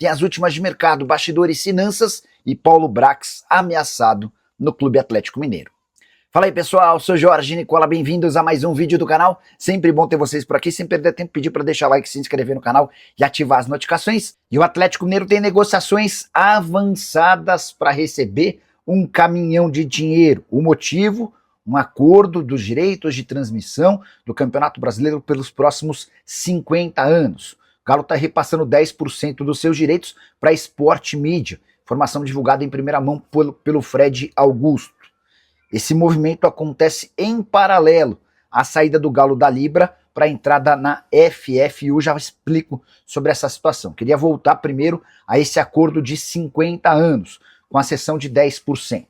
tem as últimas de mercado, bastidores, finanças e Paulo Brax ameaçado no Clube Atlético Mineiro. Fala aí pessoal, sou Jorge Nicola, bem-vindos a mais um vídeo do canal. Sempre bom ter vocês por aqui, sem perder tempo, pedir para deixar like, se inscrever no canal e ativar as notificações. E o Atlético Mineiro tem negociações avançadas para receber um caminhão de dinheiro. O motivo? Um acordo dos direitos de transmissão do Campeonato Brasileiro pelos próximos 50 anos. O Galo está repassando 10% dos seus direitos para a Sport Mídia, informação divulgada em primeira mão pelo Fred Augusto. Esse movimento acontece em paralelo à saída do Galo da Libra para a entrada na FFU. Já explico sobre essa situação. Queria voltar primeiro a esse acordo de 50 anos, com a cessão de 10%.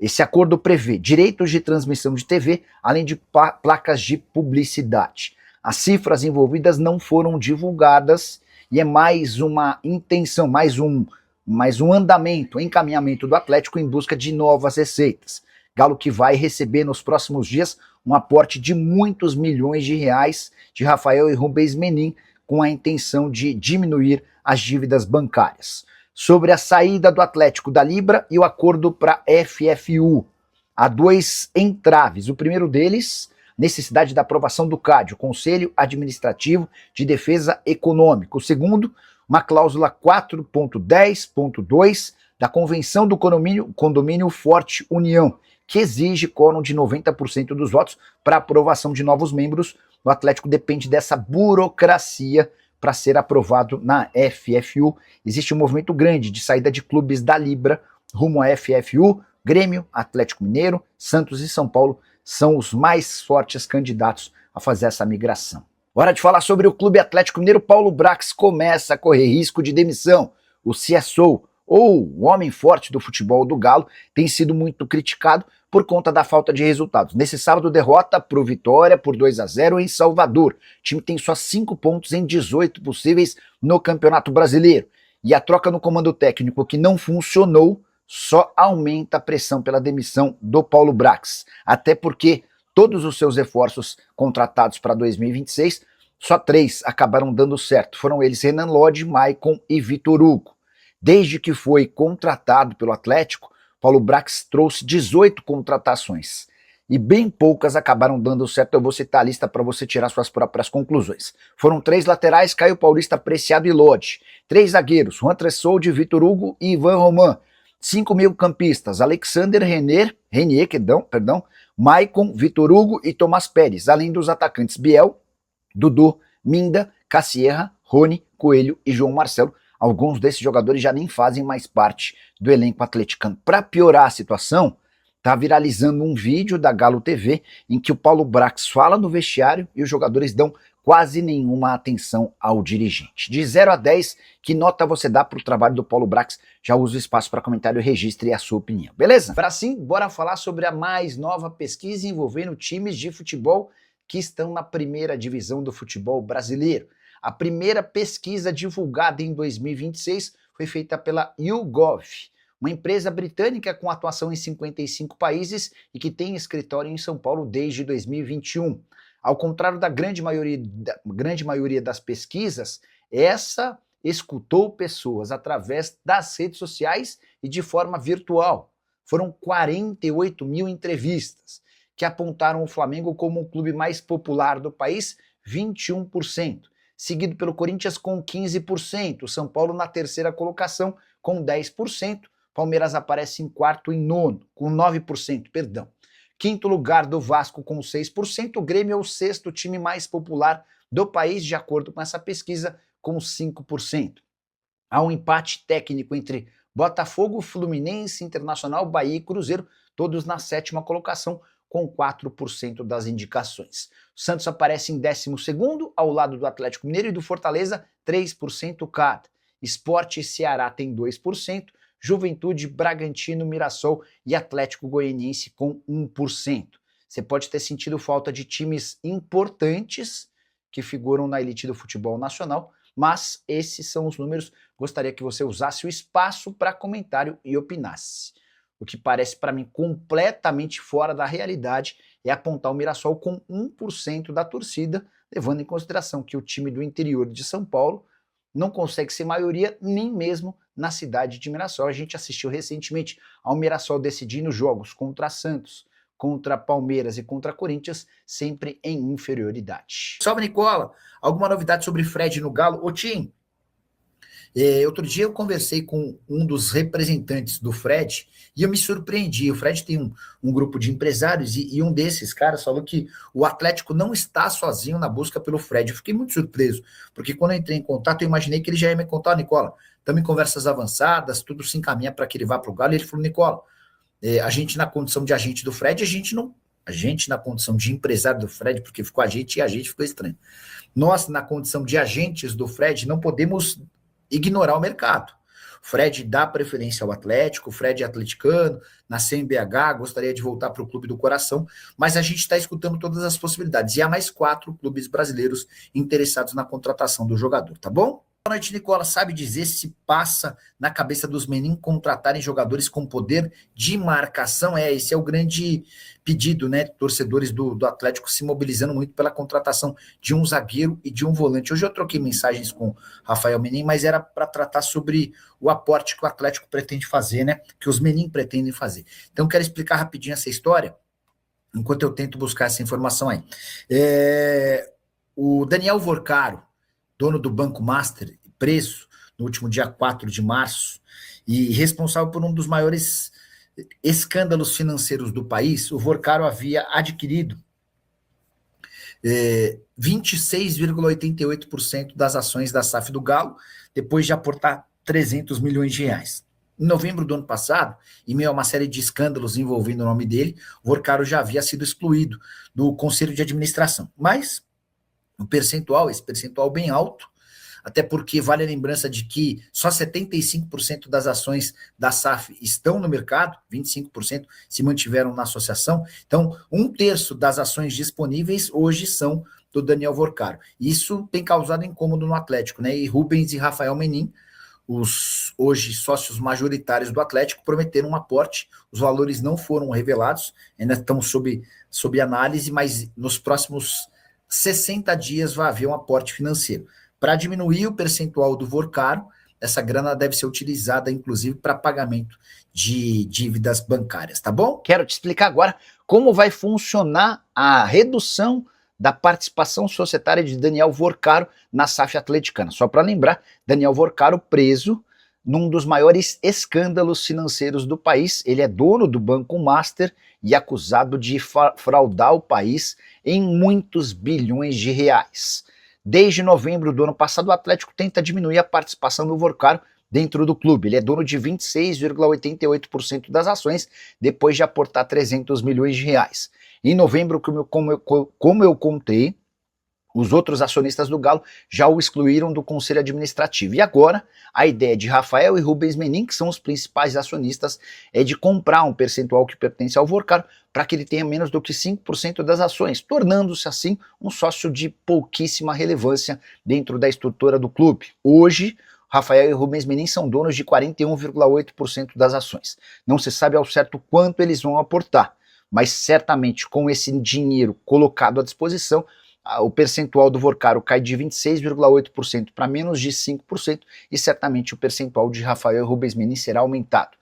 Esse acordo prevê direitos de transmissão de TV, além de placas de publicidade. As cifras envolvidas não foram divulgadas e é mais uma intenção, mais um andamento, encaminhamento do Atlético em busca de novas receitas. Galo que vai receber nos próximos dias um aporte de muitos milhões de reais de Rafael e Rubens Menin, com a intenção de diminuir as dívidas bancárias. Sobre a saída do Atlético da Libra e o acordo para FFU. Há dois entraves. O primeiro deles, necessidade da aprovação do CAD, o Conselho Administrativo de Defesa Econômica. O segundo, uma cláusula 4.10.2 da Convenção do Condomínio Forte União, que exige quórum de 90% dos votos para aprovação de novos membros. O Atlético depende dessa burocracia para ser aprovado na FFU. Existe um movimento grande de saída de clubes da Libra rumo à FFU. Grêmio, Atlético Mineiro, Santos e São Paulo são os mais fortes candidatos a fazer essa migração. Hora de falar sobre o Clube Atlético Mineiro. Paulo Brax começa a correr risco de demissão. O CSO, ou o homem forte do futebol do Galo, tem sido muito criticado por conta da falta de resultados. Nesse sábado, derrota para o Vitória por 2-0 em Salvador. O time tem só 5 pontos em 18 possíveis no Campeonato Brasileiro. E a troca no comando técnico, que não funcionou, só aumenta a pressão pela demissão do Paulo Brax. Até porque todos os seus reforços contratados para 2026, só 3 acabaram dando certo. Foram eles Renan Lodge, Maicon e Vitor Hugo. Desde que foi contratado pelo Atlético, Paulo Brax trouxe 18 contratações e bem poucas acabaram dando certo. Eu vou citar a lista para você tirar suas próprias conclusões. Foram 3 laterais, Caio Paulista, Preciado e Lodge. 3 zagueiros, Juan Tressolde, Vitor Hugo e Ivan Roman. 5 meio-campistas, Alexander Renier, Maicon, Vitor Hugo e Tomás Pérez, além dos atacantes Biel, Dudu, Minda, Cassierra, Rony, Coelho e João Marcelo. Alguns desses jogadores já nem fazem mais parte do elenco atleticano. Para piorar a situação, tá viralizando um vídeo da Galo TV em que o Paulo Brax fala no vestiário e os jogadores dão quase nenhuma atenção ao dirigente. De 0 a 10, que nota você dá para o trabalho do Paulo Brax? Já usa o espaço para comentário e registre a sua opinião, beleza? Para sim, bora falar sobre a mais nova pesquisa envolvendo times de futebol que estão na primeira divisão do futebol brasileiro. A primeira pesquisa divulgada em 2026 foi feita pela YouGov, uma empresa britânica com atuação em 55 países e que tem escritório em São Paulo desde 2021. Ao contrário da grande maioria das pesquisas, essa escutou pessoas através das redes sociais e de forma virtual. Foram 48 mil entrevistas que apontaram o Flamengo como o clube mais popular do país, 21%. Seguido pelo Corinthians com 15%, São Paulo na terceira colocação com 10%, Palmeiras aparece em quarto e nono, com 9%, perdão. Quinto lugar do Vasco com 6%, o Grêmio é o sexto time mais popular do país, de acordo com essa pesquisa, com 5%. Há um empate técnico entre Botafogo, Fluminense, Internacional, Bahia e Cruzeiro, todos na sétima colocação, com 4% das indicações. O Santos aparece em 12º, ao lado do Atlético Mineiro e do Fortaleza, 3% cada. Sport e Ceará tem 2%, Juventude, Bragantino, Mirassol e Atlético Goianiense com 1%. Você pode ter sentido falta de times importantes que figuram na elite do futebol nacional, mas esses são os números. Gostaria que você usasse o espaço para comentário e opinasse. O que parece para mim completamente fora da realidade é apontar o Mirassol com 1% da torcida, levando em consideração que o time do interior de São Paulo não consegue ser maioria nem mesmo na cidade de Mirassol. A gente assistiu recentemente ao Mirassol decidindo jogos contra Santos, contra Palmeiras e contra Corinthians, sempre em inferioridade. Salve, Nicola! Alguma novidade sobre Fred no Galo? Ô, Tim, outro dia eu conversei com um dos representantes do Fred e eu me surpreendi. O Fred tem um grupo de empresários e um desses caras falou que o Atlético não está sozinho na busca pelo Fred. Eu fiquei muito surpreso, porque quando eu entrei em contato eu imaginei que ele já ia me contar, Nicola, estamos em conversas avançadas, tudo se encaminha para que ele vá para o Galo. E ele falou, Nicola, a gente na condição de agente do Fred, a gente na condição de empresário do Fred, porque ficou a gente e a gente ficou estranho. Nós, na condição de agentes do Fred, não podemos ignorar o mercado. O Fred dá preferência ao Atlético, o Fred é atleticano, nasceu em BH, gostaria de voltar para o clube do coração, mas a gente está escutando todas as possibilidades. E há mais 4 clubes brasileiros interessados na contratação do jogador, tá bom? Boa noite, Nicola. Sabe dizer se passa na cabeça dos meninos contratarem jogadores com poder de marcação? Esse é o grande pedido, né? Torcedores do Atlético se mobilizando muito pela contratação de um zagueiro e de um volante. Hoje eu troquei mensagens com Rafael Menin, mas era para tratar sobre o aporte que o Atlético pretende fazer, né? Que os Menin pretendem fazer. Então quero explicar rapidinho essa história, enquanto eu tento buscar essa informação aí. O Daniel Vorcaro, dono do Banco Master, preso no último dia 4 de março, e responsável por um dos maiores escândalos financeiros do país, o Vorcaro havia adquirido 26,88% das ações da SAF do Galo, depois de aportar 300 milhões de reais. Em novembro do ano passado, em meio a uma série de escândalos envolvendo o nome dele, o Vorcaro já havia sido excluído do Conselho de Administração. Mas esse percentual bem alto, até porque vale a lembrança de que só 75% das ações da SAF estão no mercado, 25% se mantiveram na associação, então 1/3 das ações disponíveis hoje são do Daniel Vorcaro. Isso tem causado incômodo no Atlético, né? E Rubens e Rafael Menin, os hoje sócios majoritários do Atlético, prometeram um aporte, os valores não foram revelados, ainda estão sob análise, mas nos próximos 60 dias vai haver um aporte financeiro. Para diminuir o percentual do Vorcaro, essa grana deve ser utilizada, inclusive, para pagamento de dívidas bancárias, tá bom? Quero te explicar agora como vai funcionar a redução da participação societária de Daniel Vorcaro na SAF atleticana. Só para lembrar, Daniel Vorcaro preso num dos maiores escândalos financeiros do país. Ele é dono do Banco Master e acusado de fraudar o país em muitos bilhões de reais. Desde novembro do ano passado, o Atlético tenta diminuir a participação do Vorcaro dentro do clube. Ele é dono de 26,88% das ações, depois de aportar 300 milhões de reais. Em novembro, como eu contei, os outros acionistas do Galo já o excluíram do conselho administrativo. E agora, a ideia de Rafael e Rubens Menin, que são os principais acionistas, é de comprar um percentual que pertence ao Vorcaro para que ele tenha menos do que 5% das ações, tornando-se assim um sócio de pouquíssima relevância dentro da estrutura do clube. Hoje, Rafael e Rubens Menin são donos de 41,8% das ações. Não se sabe ao certo quanto eles vão aportar, mas certamente com esse dinheiro colocado à disposição, o percentual do Vorcaro cai de 26,8% para menos de 5% e certamente o percentual de Rafael e Rubens Menin será aumentado.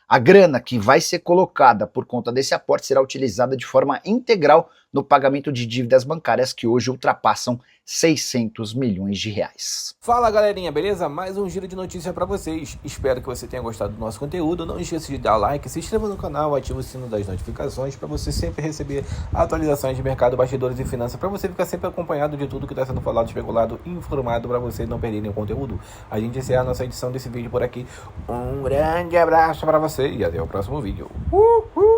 A grana que vai ser colocada por conta desse aporte será utilizada de forma integral no pagamento de dívidas bancárias que hoje ultrapassam 600 milhões de reais. Fala galerinha, beleza? Mais um giro de notícia para vocês. Espero que você tenha gostado do nosso conteúdo. Não esqueça de dar like, se inscreva no canal, ative o sino das notificações para você sempre receber atualizações de mercado, bastidores e finanças, para você ficar sempre acompanhado de tudo que está sendo falado, especulado, informado, para você não perder nenhum conteúdo. A gente encerra a nossa edição desse vídeo por aqui. Um grande abraço para você e até o próximo vídeo. Uhul!